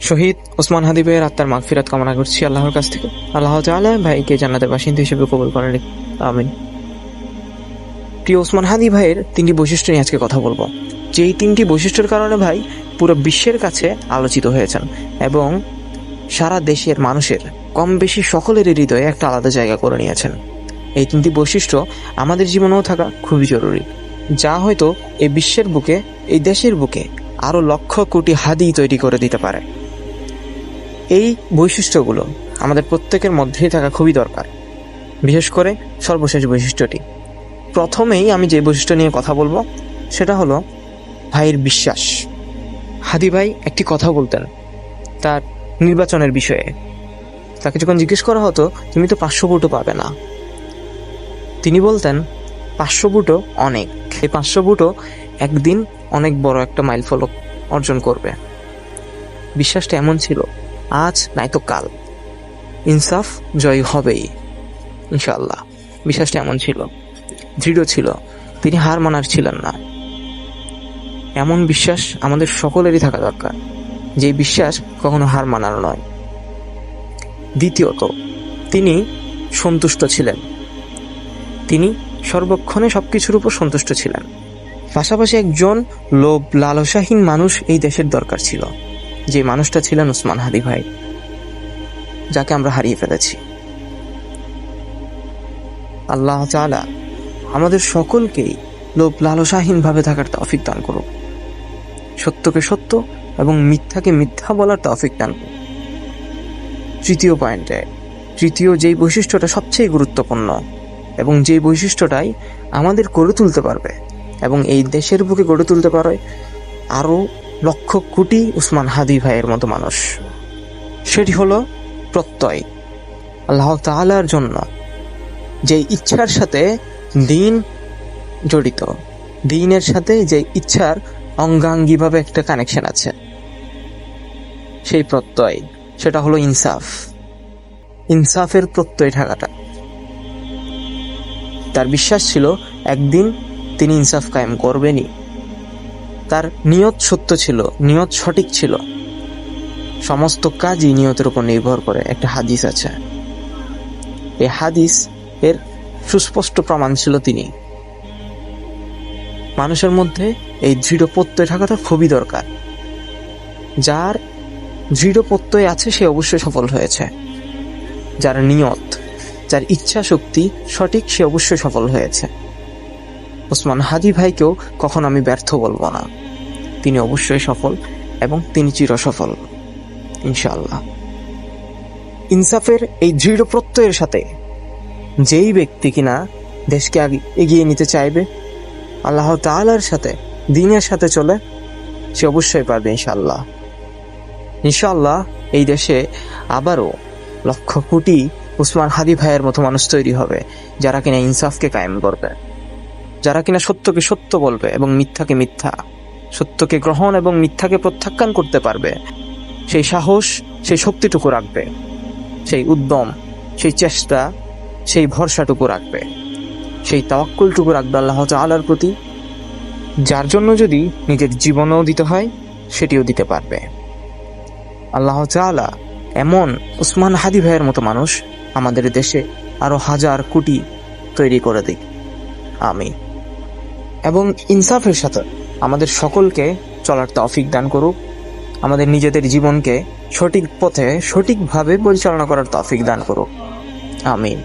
শহীদ ওসমান হাদি ভাইয়ের আত্মার মাগফিরাত কামনা করছি আল্লাহর কাছ থেকে। আল্লাহ তাআলা ভাইকে জান্নাতের বাসিন্দা হিসেবে কবুল করেন, আমিন। প্রিয় ওসমান হাদি ভাইয়ের 3টি বৈশিষ্ট্য নিয়ে আজকে কথা বলবো, যেই 3টি বৈশিষ্ট্যের কারণে ভাই পুরো বিশ্বের কাছে আলোচিত হয়েছেন এবং সারা দেশের মানুষের কম বেশি সকলের হৃদয়ে একটা আলাদা জায়গা করে নিয়েছেন। এই 3টি বৈশিষ্ট্য আমাদের জীবনেও থাকা খুবই জরুরি, যা হয়তো এই বিশ্বের বুকে, এই দেশের বুকে আরো লক্ষ কোটি হাদি তৈরি করে দিতে পারে। এই বৈশিষ্ট্যগুলো আমাদের প্রত্যেকের মধ্যেই থাকা খুবই দরকার, বিশেষ করে সর্বশেষ বৈশিষ্ট্যটি। প্রথমেই আমি যে বৈশিষ্ট্য নিয়ে কথা বলবো সেটা হলো ভাইয়ের বিশ্বাস। হাদি ভাই একটি কথা বলতেন তার নির্বাচনের বিষয়ে। তাকে যখন জিজ্ঞেস করা হতো তুমি তো 500 ভোটও পাবে না, তিনি বলতেন 500 ভোটও অনেক, এই 500 ভোটও একদিন অনেক বড় একটা মাইলফলক অর্জন করবে। বিশ্বাসটা এমন ছিল, আজ নয়তো কাল ইনসাফ জয় হবেই ইনশাআল্লাহ। বিশ্বাসটা এমন ছিল, দৃঢ় ছিল, তিনি হার মানার ছিলেন না। এমন বিশ্বাস আমাদের সকলেরই থাকা দরকার, যে বিশ্বাস কখনো হার মানার নয়। দ্বিতীয়ত, তিনি সন্তুষ্ট ছিলেন, তিনি সর্বক্ষণে সবকিছুর উপর সন্তুষ্ট ছিলেন। পাশাপাশি একজন লোভ লালসাহীন মানুষ এই দেশের দরকার ছিল, যে মানুষটা ছিলেন ওসমান হাদি ভাই, যাকে আমরা হারিয়ে ফেলেছি। আল্লাহ তাআলা আমাদের সকলকেই লোভ লালসাহীন ভাবে থাকার তৌফিক দান করুক, সত্যকে সত্য এবং মিথ্যাকে মিথ্যা বলার তৌফিক দান করুক। তৃতীয় পয়েন্টে, তৃতীয় যেই বৈশিষ্ট্যটা সবচেয়ে গুরুত্বপূর্ণ এবং যেই বৈশিষ্ট্যটাই আমাদের গড়ে তুলতে পারবে এবং এই দেশের বুকে গড়ে তুলতে পারে আরো লক্ষ কোটি ওসমান হাদি ভাইয়ের মতো মানুষ, সেটি হলো প্রত্যয়। আল্লাহ তাআলার জন্য যে ইচ্ছার সাথে দিন জড়িত, দিনের সাথে যে ইচ্ছার অঙ্গাঙ্গিভাবে একটা কানেকশন আছে, সেই প্রত্যয়, সেটা হলো ইনসাফ। ইনসাফের প্রত্যয় থাকাটা, তার বিশ্বাস ছিল একদিন তিনি ইনসাফ কায়েম করবেনই। তার নিয়ত সত্য ছিল, নিয়ত সঠিক ছিল। সমস্ত কাজই নিয়তের উপর নির্ভর করে। একটা হাদিস আছে, এই হাদিস এর সুস্পষ্ট প্রমাণ ছিল তিনি। মানুষের মধ্যে এই দৃঢ় প্রত্যয় থাকাটা খুবই দরকার। যার দৃঢ় প্রত্যয় আছে সে অবশ্যই সফল হয়েছে, যার নিয়ত, যার ইচ্ছা শক্তি সঠিক, সে অবশ্যই সফল হয়েছে। ওসমান হাদি ভাইকেও কখন আমি ব্যর্থ বলবো না, তিনি অবশ্যই সফল এবং তিনি চিরসফল ইনশাআল্লাহ। ইনসাফের এই দৃঢ় প্রত্যয়ের সাথে যেই ব্যক্তি কিনা দেশকে এগিয়ে নিতে চাইবে, আল্লাহ তাআলার সাথে, দ্বীনের সাথে চলে, সে অবশ্যই পারবে ইনশাআল্লাহ। ইনশাআল্লাহ এই দেশে আবারও লক্ষ কোটি ওসমান হাদি ভাইয়ের মতো মানুষ তৈরি হবে, যারা কিনা ইনসাফকে কায়েম করবে, যারা কিনা সত্যকে সত্য বলবে এবং মিথ্যাকে মিথ্যা, সত্যকে গ্রহণ এবং মিথ্যাকে প্রত্যাখ্যান করতে পারবে। সেই সাহস, সেই শক্তিটুকু রাখবে, সেই উদ্যম, সেই চেষ্টা, সেই ভরসাটুকু রাখবে, সেই তাওয়াক্কুলটুকু রাখবে আল্লাহ তাআলার প্রতি, যার জন্য যদি নিজের জীবনও দিতে হয় সেটিও দিতে পারবে। আল্লাহ তাআলা এমন ওসমান হাদি ভাইয়ের মতো মানুষ আমাদের দেশে আরো হাজার কোটি তৈরি করে দিক, আমিন। এবং ইনসাফের সাথে আমাদের সকলকে চলার তৌফিক দান করুক, আমাদের নিজেদের জীবনকে সঠিক পথে সঠিকভাবে পরিচালনা করার তৌফিক দান করুক, আমিন।